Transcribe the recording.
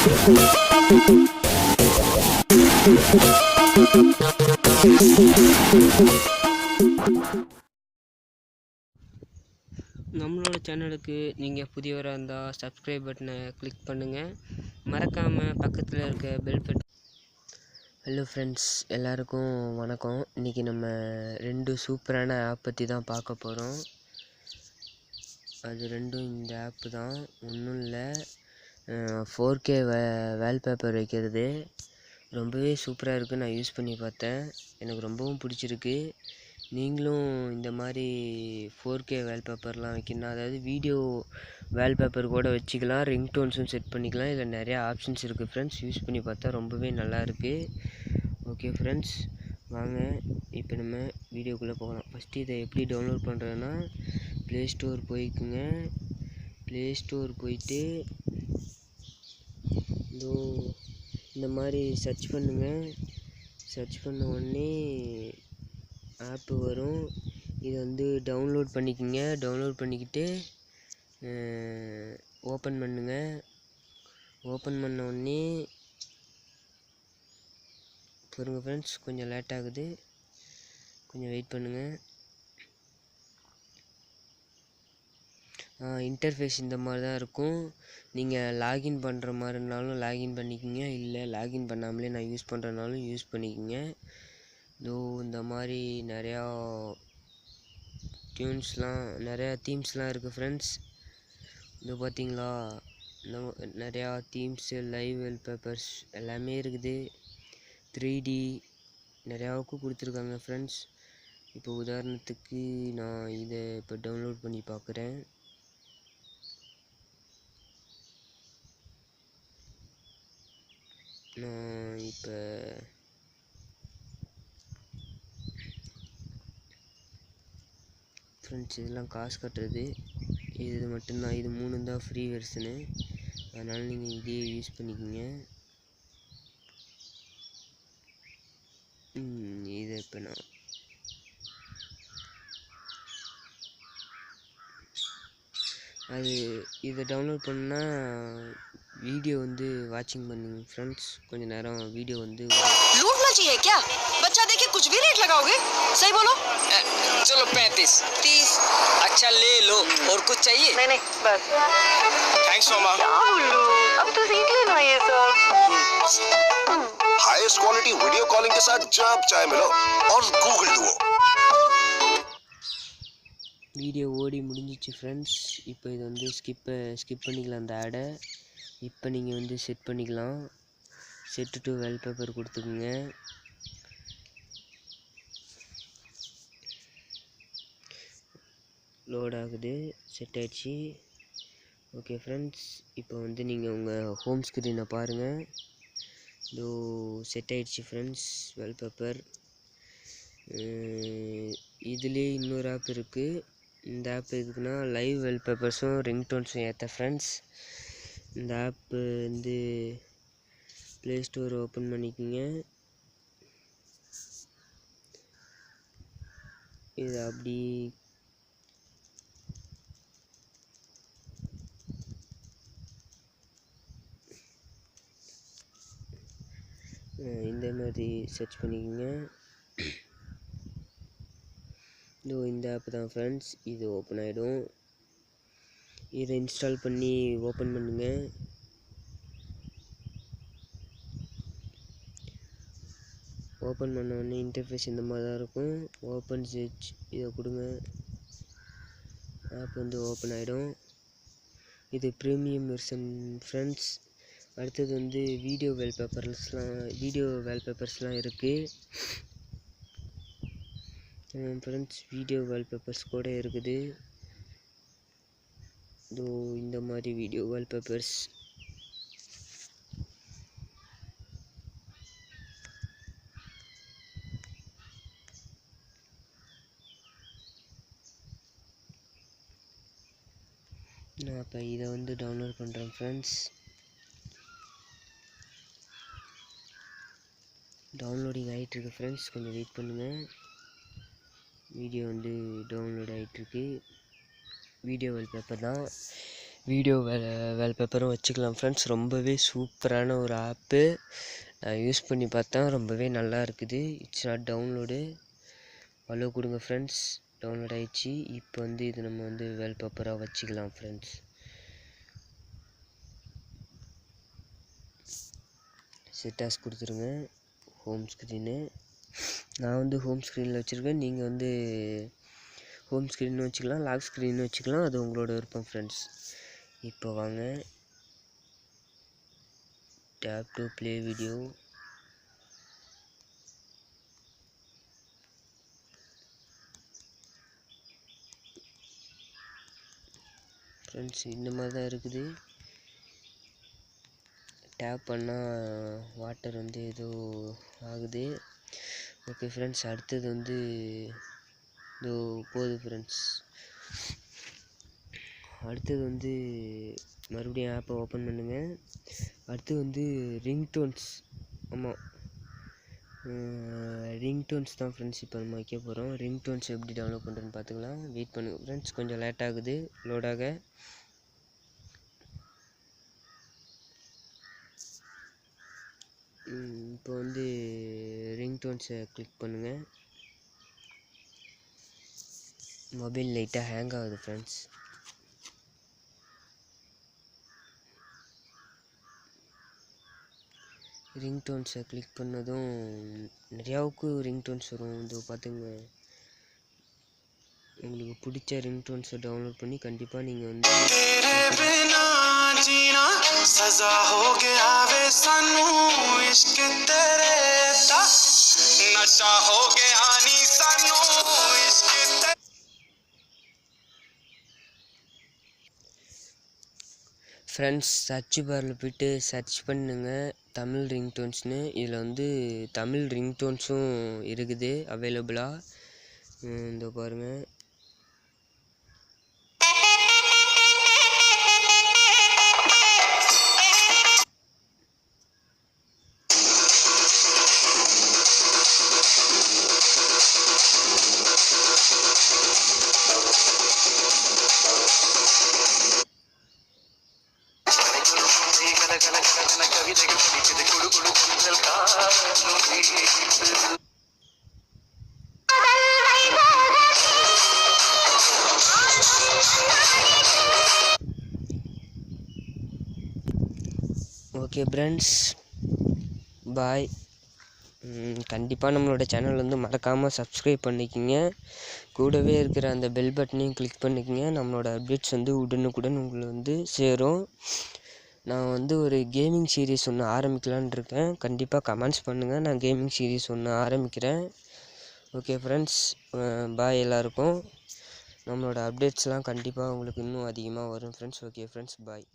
நம்மளோட சேனலுக்கு நீங்கள் புதியவராக இருந்தால் சப்ஸ்கிரைப் பட்டனை கிளிக் பண்ணுங்கள், மறக்காமல் பக்கத்தில் இருக்க பெல் பட்டன். ஹலோ ஃப்ரெண்ட்ஸ், எல்லாருக்கும் வணக்கம். இன்றைக்கி நம்ம 2 சூப்பரான ஆப் பற்றி தான் பார்க்க போகிறோம். அது ரெண்டும் இந்த ஆப்பு தான், ஒன்றும் இல்லை. 4K வால்பேப்பர் வைக்கிறது ரொம்பவே சூப்பராக இருக்குது. நான் யூஸ் பண்ணி பார்த்தேன், எனக்கு ரொம்பவும் பிடிச்சிருக்கு. நீங்களும் இந்த மாதிரி 4K வால்பேப்பர்லாம் வைக்கணும், அதாவது வீடியோ வால்பேப்பர் கூட வச்சுக்கலாம், ரிங்டோன்ஸும் செட் பண்ணிக்கலாம். இதில் நிறையா ஆப்ஷன்ஸ் இருக்குது ஃப்ரெண்ட்ஸ். யூஸ் பண்ணி பார்த்தா ரொம்பவே நல்லா இருக்குது. ஓகே ஃப்ரெண்ட்ஸ், வாங்க இப்போ நம்ம வீடியோக்குள்ளே போகலாம். ஃபஸ்ட்டு இதை எப்படி டவுன்லோட் பண்ணுறதுன்னா, ப்ளே ஸ்டோர் போய்க்குங்க. ப்ளே ஸ்டோர் போயிட்டு இந்த மாதிரி சர்ச் பண்ணுங்கள். சர்ச் பண்ண உடனே ஆப்பு வரும். இதை வந்து டவுன்லோட் பண்ணிக்கோங்க. டவுன்லோட் பண்ணிக்கிட்டு ஓப்பன் பண்ணுங்க. ஓப்பன் பண்ண உடனே பாருங்க ஃப்ரெண்ட்ஸ், கொஞ்சம் லேட் ஆகுது, கொஞ்சம் வெயிட் பண்ணுங்கள். இன்டர்ஃபேஸ் இந்த மாதிரி தான் இருக்கும். நீங்கள் லாகின் பண்ணுற மாதிரி இருந்தாலும் லாகின் பண்ணிக்கோங்க, இல்லை லாகின் பண்ணாமலே நான் யூஸ் பண்ணுறதுனாலும் யூஸ் பண்ணிக்கோங்க. இந்த மாதிரி நிறையா நிறையா தீம்ஸ்லாம் இருக்குது ஃப்ரெண்ட்ஸ். இது பார்த்தீங்களா, நிறையா தீம்ஸு, லைவ் வால்பேப்பர்ஸ் எல்லாமே இருக்குது. 3D நிறையாவுக்கு கொடுத்துருக்காங்க ஃப்ரெண்ட்ஸ். இப்போ உதாரணத்துக்கு நான் இதை இப்போ டவுன்லோட் பண்ணி பார்க்குறேன். நான் இப்போ ஃப்ரெண்ட்ஸ் இதெல்லாம் காசு கட்டுறது, இது மட்டும்தான். இது 3 தான் ஃப்ரீ வெர்ஷனு, அதனால் நீங்கள் இதே யூஸ் பண்ணிக்கோங்க. இதை இப்போ நான் இதை டவுன்லோட் பண்ணால் வீடியோ வந்து வாட்சிங் பண்ணுங்க फ्रेंड्स. கொஞ்ச நேரம் வீடியோ வந்து लूटना चाहिए क्या? बच्चा देखे कुछ भी रेट लगाओगे? सही बोलो। चलो 35 30। अच्छा ले लो, और कुछ चाहिए? नहीं बस। थैंक्स मामा। क्या उल्लू, अब तो सीख लेना ये सब। हाईएस्ट क्वालिटी वीडियो कॉलिंग के साथ जब चाहे मिलो और गूगल दुओ। வீடியோ ஓடி முடிஞ்சிச்சு ஃப்ரெண்ட்ஸ். இப்போ இது வந்து ஸ்கிப் பண்ணிக்கலாம். அந்த ஆடை இப்போ நீங்கள் வந்து செட் பண்ணிக்கலாம். செட்டு டு வால்பேப்பர் கொடுத்துக்குங்க. லோட் ஆகுது, செட் ஆகிடுச்சு. ஓகே ஃப்ரெண்ட்ஸ், இப்போ வந்து நீங்கள் உங்கள் ஹோம் ஸ்க்ரீனை பாருங்கள். செட் ஆகிடுச்சு ஃப்ரெண்ட்ஸ் வால்பேப்பர். இதுலேயே இன்னொரு ஆப் இருக்குது. இந்த ஆப் எதுக்குன்னா, லைவ் வால்பேப்பர்ஸும் ரிங்டோன்ஸும் ஏற்ற ஃப்ரெண்ட்ஸ். இந்த ஆப்பு வந்து ப்ளே ஸ்டோர் ஓப்பன் பண்ணிக்கோங்க. இது அப்படி இந்த மாதிரி சர்ச் பண்ணிக்கோங்க. இந்த ஆப் தான் ஃப்ரெண்ட்ஸ். இது ஓப்பன் ஆகிடும். இதை இன்ஸ்டால் பண்ணி ஓப்பன் பண்ணுங்க. ஓப்பன் பண்ண உடனே இன்டர்ஃபேஸ் இந்த மாதிரி தான் இருக்கும். ஓப்பன் ஸ்விட்ச் இதை கொடுங்க. ஆப் வந்து ஓப்பன் ஆகிடும். இது ப்ரீமியம் வெர்ஷன் ஃப்ரெண்ட்ஸ். அடுத்தது வந்து வீடியோ வால்பேப்பர்ஸ்லாம் இருக்குது ஃப்ரெண்ட்ஸ். வீடியோ வால்பேப்பர்ஸ் கூட இருக்குது. இந்த மாதிரி வீடியோ வால்பேப்பர்ஸ். நான் இப்போ இதை வந்து டவுன்லோட் பண்ணுறேன் ஃப்ரெண்ட்ஸ். டவுன்லோடிங் ஆகிட்டுருக்கு ஃப்ரெண்ட்ஸ், கொஞ்சம் வெயிட் பண்ணுங்கள். வீடியோ வந்து டவுன்லோட் ஆகிட்டுருக்கு. வீடியோ வால்பேப்பர் தான். வீடியோ வால்பேப்பரும் வச்சுக்கலாம் ஃப்ரெண்ட்ஸ். ரொம்பவே சூப்பரான ஒரு ஆப்பு. நான் யூஸ் பண்ணி பார்த்தேன், ரொம்பவே நல்லா இருக்குது. It's not download. அலோ கொடுங்க ஃப்ரெண்ட்ஸ். டவுன்லோட் ஆகிடுச்சு. இப்போ வந்து இது நம்ம வந்து வால்பேப்பராக வச்சுக்கலாம் ஃப்ரெண்ட்ஸ். செட்டாஸ் கொடுத்துருங்க. ஹோம் ஸ்க்ரீனு நான் வந்து ஹோம் ஸ்க்ரீனில் வச்சுருக்கேன். நீங்கள் வந்து ஹோம் ஸ்க்ரீன் வச்சுக்கலாம், லாக் ஸ்க்ரீன் வச்சுக்கலாம். அது உங்களோட விருப்பம் ஃப்ரெண்ட்ஸ். இப்போ வாங்க tape to play video. Friends இந்த மாதிரி தான் இருக்குது. டேப் பண்ணால் வாட்டர் வந்து ஏதோ ஆகுது. ஓகே ஃப்ரெண்ட்ஸ், அடுத்தது வந்து இதோ போகுது ஃப்ரெண்ட்ஸ். அடுத்தது வந்து மறுபடியும் ஆப்பை ஓப்பன் பண்ணுங்கள். அடுத்து வந்து ரிங்டோன்ஸ். ஆமாம், ரிங்டோன்ஸ் தான் ஃப்ரெண்ட்ஸ் இப்போ நம்ம வைக்க போகிறோம். ரிங்டோன்ஸ் எப்படி டவுன்லோட் பண்ணுறதுன்னு பார்த்துக்கலாம். வெயிட் பண்ணுங்க ஃப்ரெண்ட்ஸ், கொஞ்சம் லேட் ஆகுது லோடாக. இப்போ வந்து ரிங்டோன்ஸை கிளிக் பண்ணுங்கள். மொபைல் லைட்டாக ஹேங் ஆகுது ஃப்ரெண்ட்ஸ். ரிங்டோன்ஸை கிளிக் பண்ணதும் நிறையாவுக்கு ரிங்டோன்ஸ் வரும். இது பார்த்துங்க, உங்களுக்கு பிடிச்ச ரிங்டோன்ஸை டவுன்லோட் பண்ணி கண்டிப்பாக நீங்கள் வந்து ஃப்ரெண்ட்ஸ் சர்ச் பாரில் போய்ட்டு சர்ச் பண்ணுங்க தமிழ் ரிங்டோன்ஸ்னு. இதில் வந்து தமிழ் ரிங்டோன்ஸும் இருக்குது அவைலபிளாக. இந்த பாருங்கள். ஓகே ஃப்ரெண்ட்ஸ், பாய். கண்டிப்பாக நம்மளோட சேனல் வந்து மறக்காமல் சப்ஸ்கிரைப் பண்ணிக்கோங்க. கூடவே இருக்கிற அந்த பெல் பட்டனையும் கிளிக் பண்ணிக்கோங்க. நம்மளோட அப்டேட்ஸ் வந்து உடனுக்குடன் உங்களை வந்து சேரும். நான் வந்து ஒரு கேமிங் சீரீஸ் ஒன்று ஆரம்பிக்கலான்னு இருக்கேன். கண்டிப்பாக கமெண்ட்ஸ் பண்ணுங்கள், நான் கேமிங் சீரீஸ் ஒன்று ஆரம்பிக்கிறேன். ஓகே ஃப்ரெண்ட்ஸ், பாய் எல்லாருக்கும். நம்மளோட அப்டேட்ஸ்லாம் கண்டிப்பாக உங்களுக்கு இன்னும் அதிகமாக வரும் ஃப்ரெண்ட்ஸ். ஓகே ஃப்ரெண்ட்ஸ், பாய்.